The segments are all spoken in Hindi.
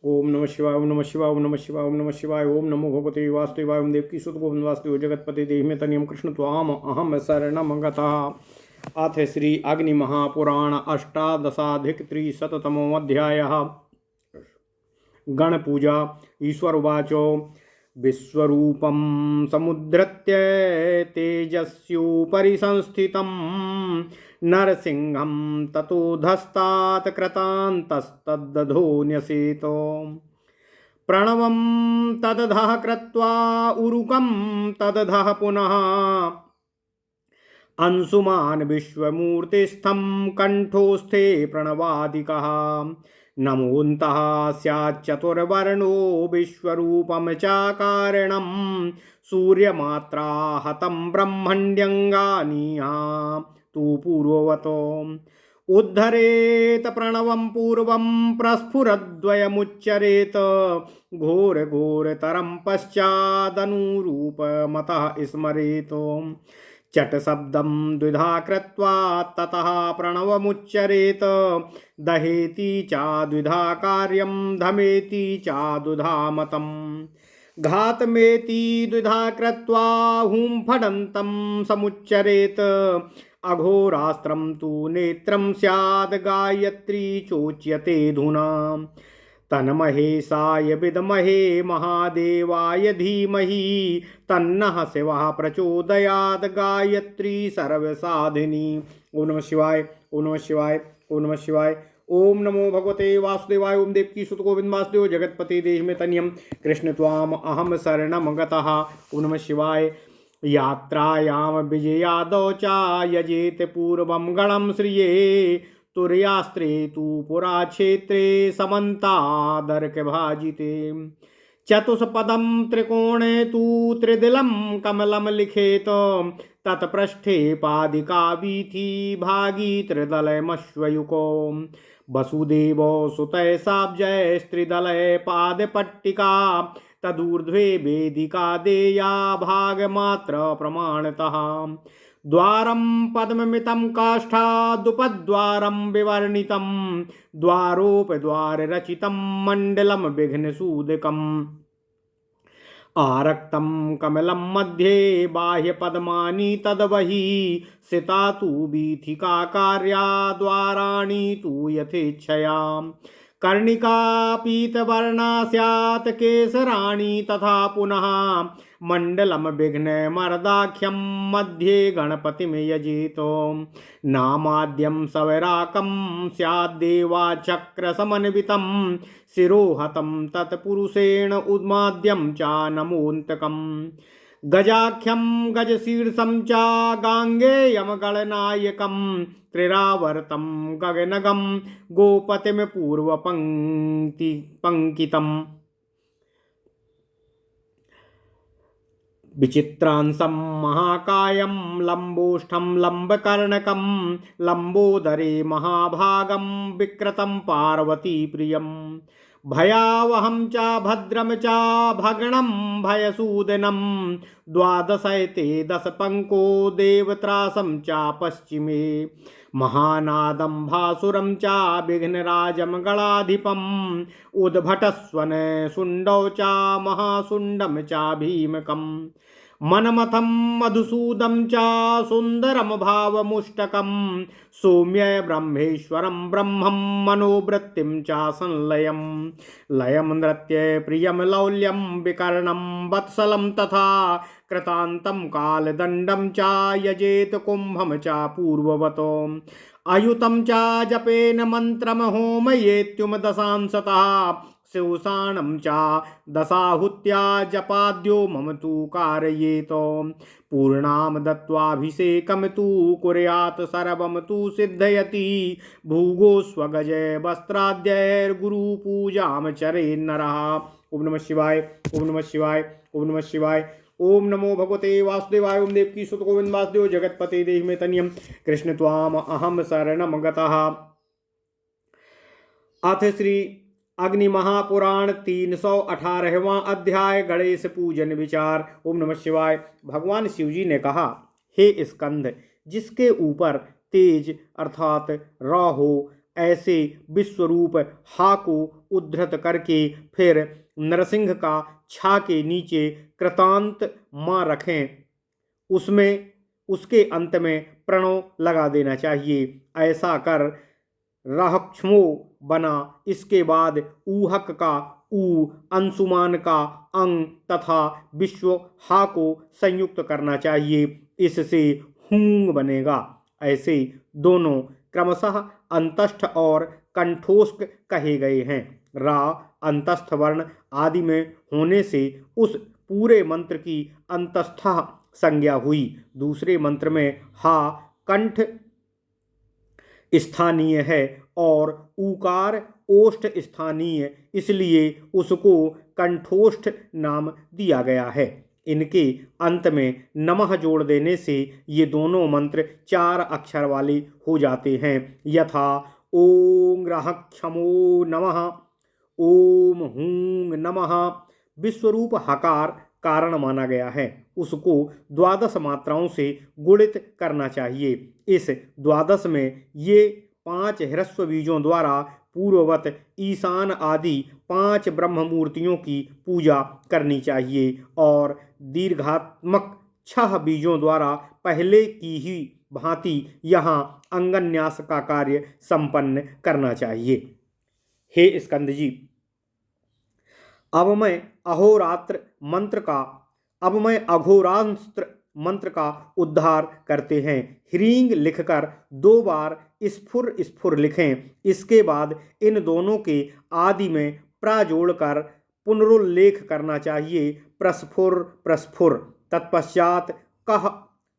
ओम नमः शिवाय, ओम नमः शिवाय, ओम नमः शिवाय, ओम नमः शिवाय। ओम नमो भगवते वासुदेवाय। ओम देवकी सुत गोविंद वासुदेव जगतपते देहि तनियम कृष्ण त्वाम अहम शरणम गतः। अथ श्री अग्नि महापुराण अष्टादशाधिक त्रिशततमोऽध्यायः। गणपूजा। ईश्वरुवाचो विश्वरूपं समुद्धृत्य तेजस्योपरि संस्थितं नरसिंहं ततोधस्तात् कृतान्तस्तद्दधो न्यसेतो प्रणवं तदधः कृत्वा उरुकं तदधः पुनः अंशुमान विश्वमूर्तिस्थं कंठोस्थे प्रणवादिकः नमोऽन्तः स्याच्चतुर्वर्णो विश्वरूपं चाकारणं सूर्यमात्रा हतं ब्रह्मण्यङ्गानीहा तु पूर्ववतो उद्धरेत प्रणवं पूर्वं प्रस्फुरद्वयमुच्चरेत घोरघोरतरं पश्चादनुरूपमतः स्मरेत चट शब्दं द्विधा कृत्वा ततः प्रणवमुच्चरेत दहेति च द्विधा कार्यं धमेति च द्विधा मतम् घातमेति द्विधा कृत्वा हुं फडन्तं समुच्चरेत अघोरास्त्रं तु नेत्रं स्याद् गायत्री चोच्यते धुना तन्महेशाय विद्महे महादेवाय धीमहि तन्नः शिवः प्रचोदयात् गायत्री सर्वसाधिनी। ओम नमः शिवाय, ओम नमः शिवाय, ओम नमः शिवाय। ओम नमो भगवते वासुदेवाय। ओम देवकी सुत गोविंद वासुदेव जगतपति देहि में तनियम कृष्ण त्वाम अहम शरणम गतः। ओम नमः शिवाय। यात्रायां विजयादौ च यजेत पूर्वं गणं श्रिये तुर्यास्त्रे तु पुरा क्षेत्रे समन्तादर्कभाजिते चतुष्पदं त्रिकोणे तु त्रिदिलं कमलं लिखेत तत्पृष्ठे पादिका वीथि भागी त्रिदलमश्वयुको वसुदेव सुतय साब्जय स्त्रिदलय पादपट्टिका तदूर्ध्वे वेदिका देया भागमात्र प्रमाणतः द्वारं पद्ममितं काष्ठादुपद्वारं विवर्णितं द्वारोपद्वाररचितं मण्डलं विघ्नसूदकम् आरक्तं कमलं मध्ये बाह्यपद्मानि तद्वहि सिता तु वीथिका कार्या द्वाराणि तु यथेच्छया कर्णिका पीतवर्णा स्यात् केसराणि तथा पुनः मण्डलं विघ्नमर्दाख्यं मध्ये गणपतिं यजेतो नामाद्यं सवराकं स्याद्देवाचक्रसमन्वितं शिरोहतं तत्पुरुषेण उन्माद्यं च नमोऽन्तकम् गजाख्यं गजशीर्षं च गाङ्गेयं गणनायकं त्रिरावर्तं गगनगं गोपतिं पूर्वपङ्क्ति पंकितम् विचित्रांसं महाकायं लम्बोष्ठं लम्बकर्णकं लम्बोदरे महाभागं विकृतं पार्वतीप्रियं भयावहं च भद्रं च भगणं भयसूदनं द्वादशैते दशपङ्को देवत्रासं च पश्चिमे महानादं भासुरं च विघ्नराजं गणाधिपम् उद्भटस्वन शुण्डौ च महाशुण्डं च भीमकम् मनमथं मधुसूदं च सुन्दरं भावमुष्टकं सौम्य ब्रह्मेश्वरं ब्रह्मं मनोवृत्तिं च संलयं लयं नृत्य प्रियं लौल्यं विकर्णं वत्सलं तथा कृतान्तं कालदण्डं च यजेत कुम्भं च पूर्ववतो अयुतं च जपेन मन्त्रं होमयेत्युम दशांशतः शिवसानं च दशाहुत्या जपाद्यो मम तु कारयेतो पूर्णां दत्वाभिषेकं तु कुर्यात् सर्वं तु सिद्धयति भूगो स्वगजय वस्त्राद्यैर्गुरुपूजां चरेन्नरः। ओम नमः शिवाय, ओम नमः शिवाय, ओम नमः शिवाय। ओम नमो भगवते वासुदेवाय। ओम देवकी सुत गोविंद वासुदेव जगतपते देहि में तनियम कृष्ण त्वाम अहम शरणम गतः। अथ श्री अग्नि महापुराण 318वां अध्याय गणेश पूजन विचार। ओम नमः शिवाय। भगवान शिवजी ने कहा, हे स्कंद, जिसके ऊपर तेज अर्थात राहु ऐसे विश्वरूप हा को उद्धृत करके फिर नरसिंह का छा के नीचे कृतांत माँ रखें, उसमें उसके अंत में प्रणव लगा देना चाहिए। ऐसा कर राहक्षमो बना। इसके बाद ऊहक का ऊ, अंशुमान का अंग तथा विश्व हा को संयुक्त करना चाहिए। इससे हूंग बनेगा। ऐसे दोनों क्रमशः अंतस्थ और कंठोष्क कहे गए हैं। रा अंतस्थ वर्ण आदि में होने से उस पूरे मंत्र की अंतस्थ संज्ञा हुई। दूसरे मंत्र में हा कंठ स्थानीय है और ऊकार ओष्ठ स्थानीय, इसलिए उसको कंठोष्ठ नाम दिया गया है। इनके अंत में नमः जोड़ देने से ये दोनों मंत्र 4 अक्षर वाले हो जाते हैं। यथा ओम ग्रहक्षमो नमः, ओम हूं नमः। विश्वरूप हकार कारण माना गया है, उसको 12 मात्राओं से गुणित करना चाहिए। इस 12 में ये 5 ह्रस्व बीजों द्वारा पूर्ववत ईशान आदि 5 ब्रह्म मूर्तियों की पूजा करनी चाहिए और दीर्घात्मक 6 बीजों द्वारा पहले की ही भांति यहाँ अंगन्यास का कार्य संपन्न करना चाहिए। हे स्कंद जी, अब मैं अघोरास्त्र मंत्र का उद्धार करते हैं। ह्रींग लिखकर 2 बार स्फुर स्फुर लिखें। इसके बाद इन दोनों के आदि में प्रा जोड़कर पुनरुल्लेख करना चाहिए। प्रस्फुर प्रस्फुर। तत्पश्चात कह,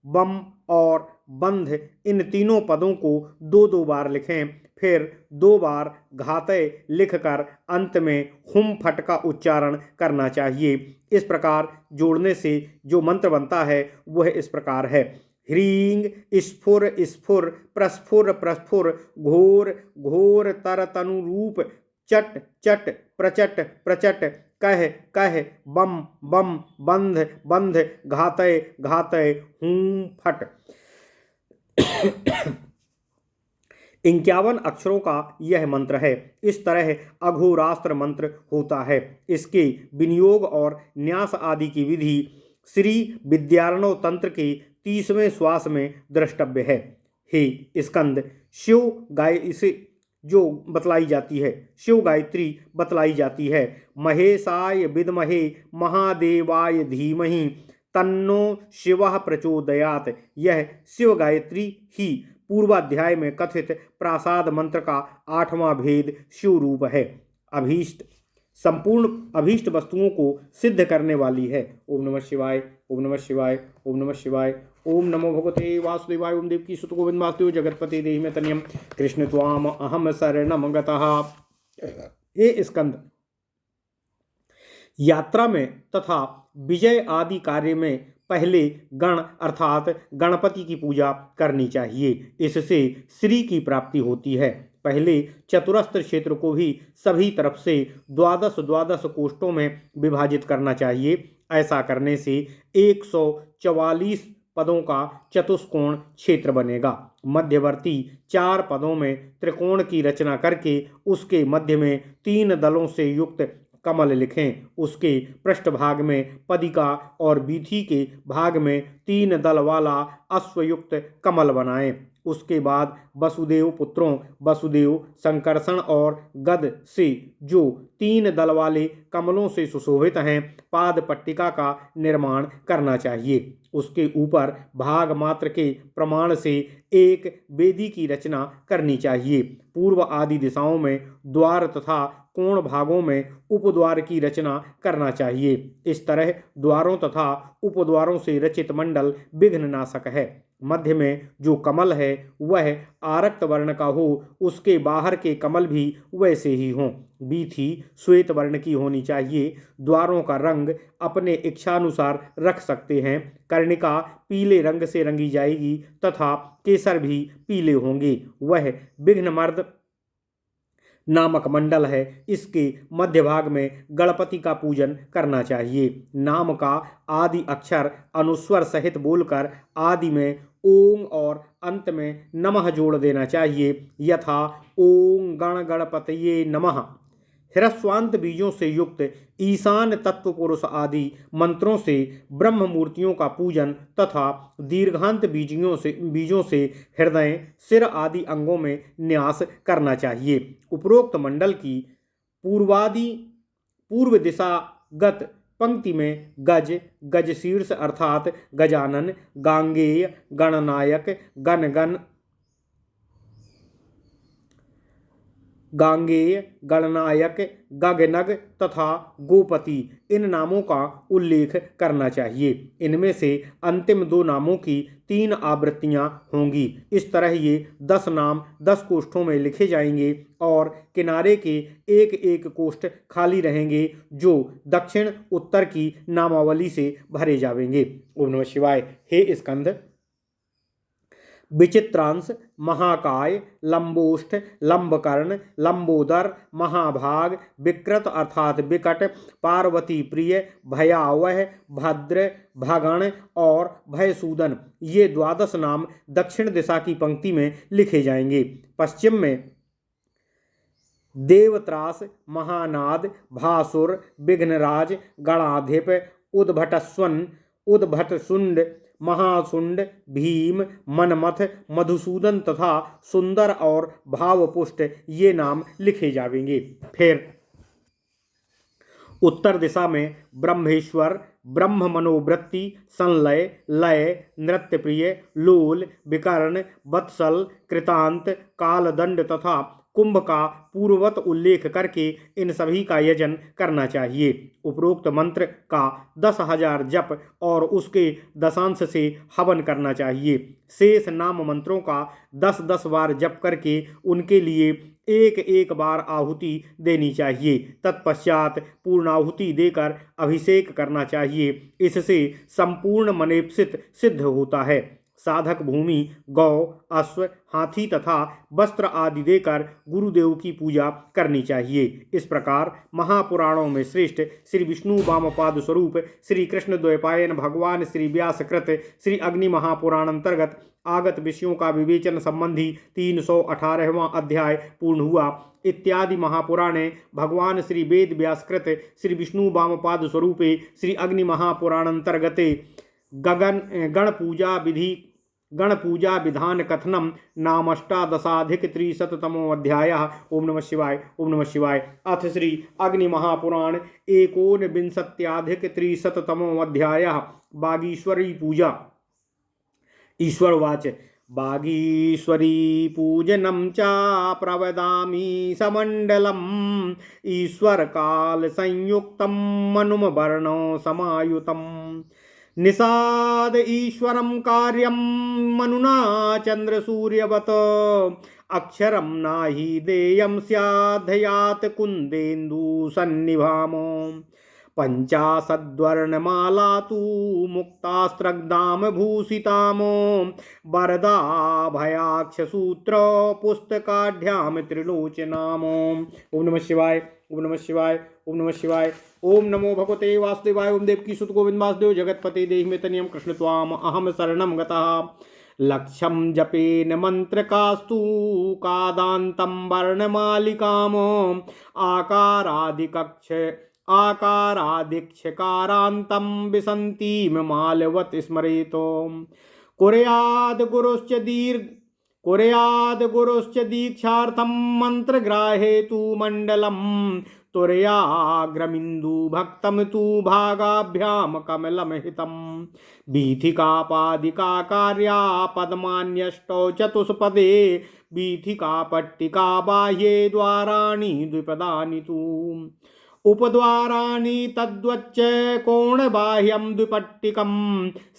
बम और बंध इन तीनों पदों को 2-2 बार लिखें। फिर 2 बार घातय लिखकर अंत में हुम फट का उच्चारण करना चाहिए। इस प्रकार जोड़ने से जो मंत्र बनता है वह इस प्रकार है। ह्रींग स्फुर स्फुर प्रस्फुर प्रस्फुर घोर घोर तर तनुरूप चट चट प्रचट प्रचट कह कह बम बम बंध बंध घातय घातय हूं फट। 51 अक्षरों का यह मंत्र है। इस तरह अघोरास्त्र मंत्र होता है। इसके विनियोग और न्यास आदि की विधि श्री विद्यारणव तंत्र के 30वें श्वास में द्रष्टव्य है। हे स्कंद, शिव गाय इसे जो बतलाई जाती है, शिव गायत्री बतलाई जाती है। महेशाय विद्महे महादेवाय धीमहि तन्नो शिवः प्रचोदयात्। यह शिव गायत्री ही पूर्वाध्याय में कथित प्रासाद मंत्र का 8वां भेद शिव रूप है। अभीष्ट संपूर्ण अभीष्ट वस्तुओं को सिद्ध करने वाली है। ओम नमः शिवाय, ओम नमः शिवाय, ओम नमः शिवाय। ओम नमो भगवते वासुदेवाय। ओम देवकी सुत गोविंद वासुदेव जगतपते देहि में तनियम कृष्ण त्वाम अहम शरणम गतः। हे स्कंद, यात्रा में तथा विजय आदि कार्य में पहले गण अर्थात गणपति की पूजा करनी चाहिए। इससे श्री की प्राप्ति होती है। पहले चतुरस्त्र क्षेत्र को भी सभी तरफ से 12-12 कोष्ठों में विभाजित करना चाहिए। ऐसा करने से 144 पदों का चतुष्कोण क्षेत्र बनेगा। मध्यवर्ती 4 पदों में त्रिकोण की रचना करके उसके मध्य में 3 दलों से युक्त कमल लिखें। उसके पृष्ठभाग में पदिका और बीथी के भाग में 3 दल वाला अश्वयुक्त कमल बनाएं। उसके बाद वसुदेव पुत्रों वसुदेव, संकर्षण और गद से जो 3 दल वाले कमलों से सुशोभित हैं पाद पट्टिका का निर्माण करना चाहिए। उसके ऊपर भाग मात्र के प्रमाण से एक वेदी की रचना करनी चाहिए। पूर्व आदि दिशाओं में द्वार तथा कोण भागों में उपद्वार की रचना करना चाहिए। इस तरह द्वारों तथा उपद्वारों से रचित मंडल विघ्ननाशक है। मध्य में जो कमल है वह आरक्त वर्ण का हो, उसके बाहर के कमल भी वैसे ही हों। बीथी श्वेत वर्ण की होनी चाहिए। द्वारों का रंग अपने इच्छानुसार रख सकते हैं। कर्णिका पीले रंग से रंगी जाएगी तथा केसर भी पीले होंगे। वह विघ्नमर्द नामक मंडल है, इसके मध्य भाग में गणपति का पूजन करना चाहिए। नाम का आदि अक्षर अनुस्वर सहित बोलकर आदि में ओम और अंत में नमः जोड़ देना चाहिए। यथा ओम गण गणपतये नमः। ह्रस्वांत बीजों से युक्त ईशान तत्व पुरुष आदि मंत्रों से ब्रह्म मूर्तियों का पूजन तथा दीर्घांत बीजों से हृदय, सिर आदि अंगों में न्यास करना चाहिए। उपरोक्त मंडल की पूर्व दिशागत पंक्ति में गज, गजशीर्ष अर्थात गजानन, गांगेय, गणनायक, गगनग तथा गोपति इन नामों का उल्लेख करना चाहिए। इनमें से अंतिम 2 नामों की 3 आवृत्तियां होंगी। इस तरह ये 10 नाम 10 कोष्ठों में लिखे जाएंगे और किनारे के एक एक कोष्ठ खाली रहेंगे, जो दक्षिण उत्तर की नामावली से भरे जाएंगे। ओम नमः शिवाय। हे स्कंद, विचित्रांश, महाकाय, लंबोष्ठ, लंबकर्ण, लंबोदर, महाभाग, विकृत अर्थात विकट, पार्वती प्रिय, भयावह, भद्र, भगण और भयसूदन, ये 12 नाम दक्षिण दिशा की पंक्ति में लिखे जाएंगे। पश्चिम में देवत्रास, महानाद, भासुर, विघ्नराज, गणाधिप, उद्भटसुंड, महासुंड, भीम, मनमथ, मधुसूदन तथा सुंदर और भावपुष्ट ये नाम लिखे जाएंगे। फिर उत्तर दिशा में ब्रह्मेश्वर, ब्रह्म मनोवृत्ति, संलय, लय, नृत्यप्रिय, लोल, विकर्ण, वत्सल, कृतांत, कालदंड तथा कुंभ का पूर्ववत उल्लेख करके इन सभी का यजन करना चाहिए। उपरोक्त मंत्र का 10,000 जप और उसके दशांश से हवन करना चाहिए। शेष नाम मंत्रों का 10-10 बार जप करके उनके लिए एक बार आहुति देनी चाहिए। तत्पश्चात पूर्णाहुति देकर अभिषेक करना चाहिए। इससे संपूर्ण मनेप्सित सिद्ध होता है। साधक भूमि, गौ, अश्व, हाथी तथा वस्त्र आदि देकर गुरुदेव की पूजा करनी चाहिए। इस प्रकार महापुराणों में श्रेष्ठ श्री विष्णु वामपाद स्वरूप श्री कृष्ण द्वैपायन भगवान श्री व्यासकृत श्री अग्नि महापुराण अंतर्गत आगत विषयों का विवेचन संबंधी 318वां अध्याय पूर्ण हुआ। इत्यादि महापुराणे भगवान श्री वेद व्यासकृत श्री विष्णु वामपाद स्वरूपे श्री अग्नि महापुराण अंतर्गते गण पूजा विधान कथनम नामष्टादशाधिक-300तमोऽध्यायः। ओम नमः शिवाय। ओम नमः शिवाय। अथ श्री अग्नि महापुराण 19-अधिक-300तमोऽध्यायः। बागीश्वरी पूजा। ईश्वरवाच बागीश्वरी पूजनं च प्रवदामि समण्डलम् ईश्वरकाल संयुक्तं मनुमवर्णो समायुतम् निषाद ईश्वरं कार्यं मनुना चन्द्रसूर्यवत् अक्षरं नाहि देयं स्याद्धयात् कुन्देन्दु सन्निभामो पंचाशद्वर्णमाला तु मुक्तास्त्रग्दाम भूषितामो वरदाभयाक्षसूत्र पुस्तकाढ्याम त्रिलोचनामो। ओम नमः शिवाय। ओम नमः शिवाय। ओम नमः शिवाय। ओम नमो भगवते वासुदेवाय। ओम देवकी सुत गोविंद वासुदेव जगतपते देहि मे तनियं कृष्ण त्वाम अहम शरणं गतः। लक्ष्यं जपेन मंत्रकास्तु कादान्तं वर्णमालिकामो आकारादिक्षकारान्तं विसन्तीं मालवत् स्मरेतो कुर्याद् गुरुश्च दीक्षार्थं मन्त्रग्राहेतु मण्डलं तुर्याग्रमिन्दु भक्तं तु भागाभ्यां कमलमहितं बीथिकापादिका कार्या पद्मान्यष्टौ चतुष्पदे बीथिका पट्टिका बाह्ये द्वाराणि द्विपदानि तु उपद्वाराणि तद्वच्च कोणबाह्यं द्विपट्टिकं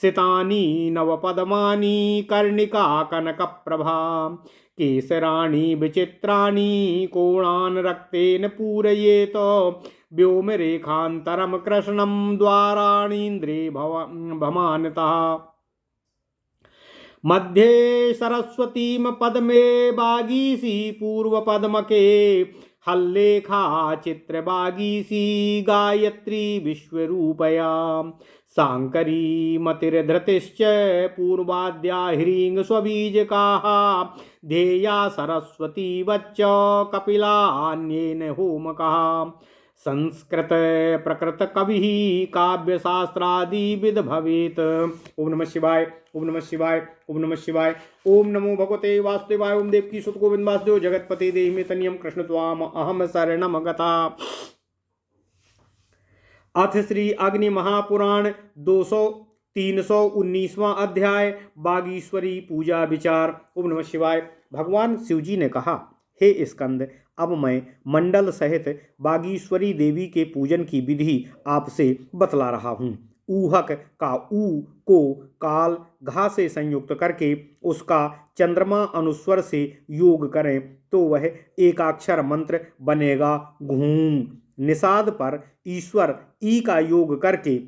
सितानि नवपद्मानि कर्णिका कनकप्रभा केसराणि विचित्राणि कोणान् रक्तेन पूरयेत व्योमरेखान्तरं कृष्णं द्वाराणीन्द्रे भमानतः मध्ये सरस्वतीं पद्मे बागीसी पूर्वपद्मके हल्लेखा चित्रबागीसी गायत्री विश्वरूपया सांकरी मतिर्धृतिश्च पूर्वाद्या ह्रीं स्वबीजकाः ध्येया सरस्वती वच्च कपिलान्येन होमकः संस्कृत प्रकृत कवि काव्यशास्त्रादिविद भवेत्। ओम नमः शिवाय, ओम नमः शिवाय, ओम नमः शिवाय। ओम नमो भगवते वासुदेवाय। ओम देवकी सुत गोविंद वासुदेव जगतपते देहि मे तनियम कृष्ण त्वाम अहम शरणम गता। अथ श्री अग्नि महापुराण 319वां अध्याय बागीश्वरी पूजा विचार। ओम नमः शिवाय। भगवान शिवजी ने कहा, हे स्कंद, अब मैं मंडल सहित बागीश्वरी देवी के पूजन की विधि आपसे बतला रहा हूँ। ऊहक का ऊ को काल घा से संयुक्त करके उसका चंद्रमा अनुस्वर से योग करें तो वह एकाक्षर मंत्र बनेगा घूम। निषाद पर ईश्वर ई का योग करके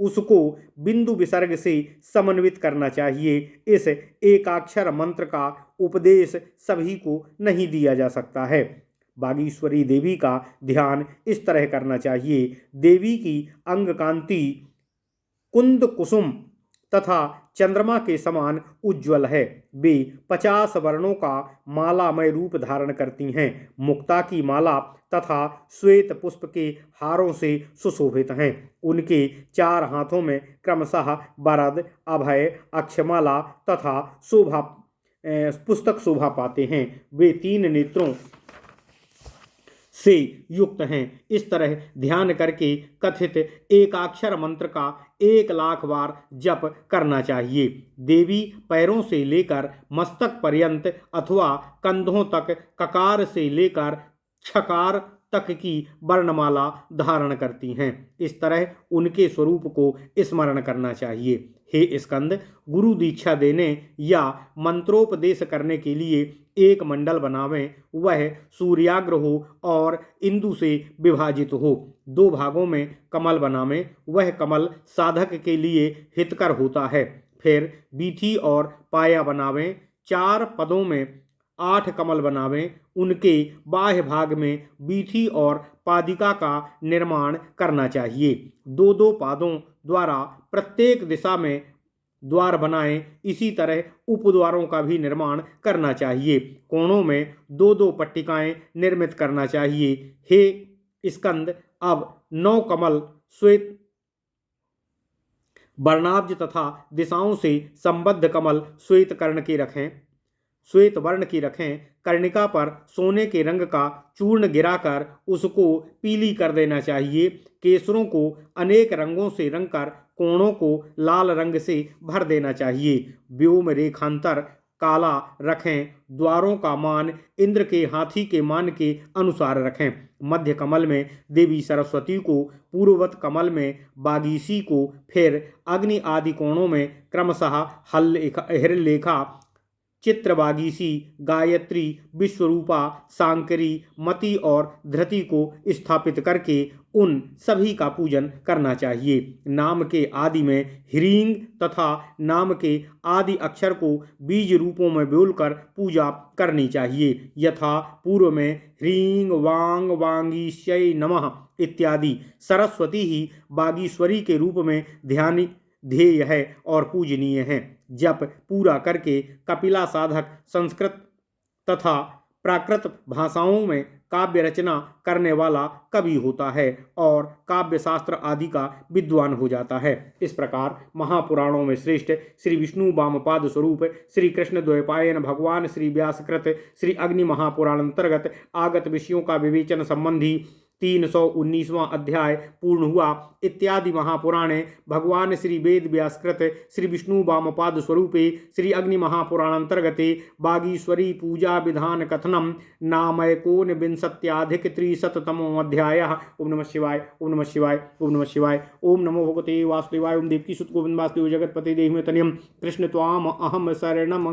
उसको बिंदु विसर्ग से समन्वित करना चाहिए। इस एकाक्षर मंत्र का उपदेश सभी को नहीं दिया जा सकता है। बागीश्वरी देवी का ध्यान इस तरह करना चाहिए। देवी की अंग कांति कुंद कुसुम तथा चंद्रमा के समान उज्ज्वल है। वे 50 वर्णों का मालामय रूप धारण करती हैं। मुक्ता की माला तथा श्वेत पुष्प के हारों से सुशोभित हैं। उनके 4 हाथों में क्रमशः वरद, अभय, अक्षमाला तथा पुस्तक शोभा पाते हैं। वे 3 नेत्रों से युक्त हैं। इस तरह ध्यान करके कथित एकाक्षर मंत्र का 1,00,000 बार जप करना चाहिए। देवी पैरों से लेकर मस्तक पर्यंत अथवा कंधों तक ककार से लेकर छकार तक की वर्णमाला धारण करती हैं। इस तरह उनके स्वरूप को स्मरण करना चाहिए। हे स्कंद, गुरु दीक्षा देने या मंत्रोपदेश करने के लिए एक मंडल बनावें। वह सूर्याग्र हो और इंदु से विभाजित हो। 2 भागों में कमल बनावें। वह कमल साधक के लिए हितकर होता है। फिर बीथी और पाया बनावें। 4 पदों में 8 कमल बनावें। उनके बाह्य भाग में बीथी और पादिका का निर्माण करना चाहिए। 2-2 पादों द्वारा प्रत्येक दिशा में द्वार बनाएं। इसी तरह उपद्वारों का भी निर्माण करना चाहिए। कोणों में 2-2 पट्टिकाएं निर्मित करना चाहिए। हे स्कंद, अब 9 कमल श्वेत वर्णाब्ज तथा दिशाओं से संबद्ध कमल श्वेत वर्ण की रखें। कर्णिका पर सोने के रंग का चूर्ण गिराकर उसको पीली कर देना चाहिए। केसरों को अनेक रंगों से रंगकर कोणों को लाल रंग से भर देना चाहिए। व्योम रेखांतर काला रखें। द्वारों का मान इंद्र के हाथी के मान के अनुसार रखें। मध्य कमल में देवी सरस्वती को, पूर्ववत कमल में बागीसी को, फिर अग्नि आदि कोणों में क्रमशः हरिलेखा, चित्रबागीसी, गायत्री, विश्वरूपा, सांकरी, मति और धृति को स्थापित करके उन सभी का पूजन करना चाहिए। नाम के आदि में ह्रीं तथा नाम के आदि अक्षर को बीज रूपों में बोलकर पूजा करनी चाहिए। यथा पूर्व में ह्रीं वांग वांगीश्यै नमः इत्यादि। सरस्वती ही बागीश्वरी के रूप में ध्येय है और पूजनीय है। जप पूरा करके कपिला साधक संस्कृत तथा प्राकृत भाषाओं में काव्य रचना करने वाला कवि होता है और काव्य शास्त्र आदि का विद्वान हो जाता है। इस प्रकार महापुराणों में श्रेष्ठ श्री विष्णु वामपाद स्वरूप श्री कृष्ण द्वैपायन भगवान श्री व्यासकृत श्री अग्नि महापुराण अंतर्गत आगत विषयों का विवेचन संबंधी 319वां अध्याय पूर्ण हुआ। इत्यादि महापुराणे भगवान श्री वेद व्यासकृत श्री विष्णु वामपाद स्वरूपे श्री अग्नि महापुराण अंतर्गते बागीश्वरी पूजा विधान कथनम नामैकोनविंशत्याधिक 300तमो अध्यायः। ओम नमः शिवाय, ओम नमः शिवाय, ओम नमः शिवाय। ओम नमो भगवते वासुदेवाय। ओम देवकी सुत गोविंद वासुदेव जगतपते देहि मे तनियम कृष्ण त्वाम अहम शरणम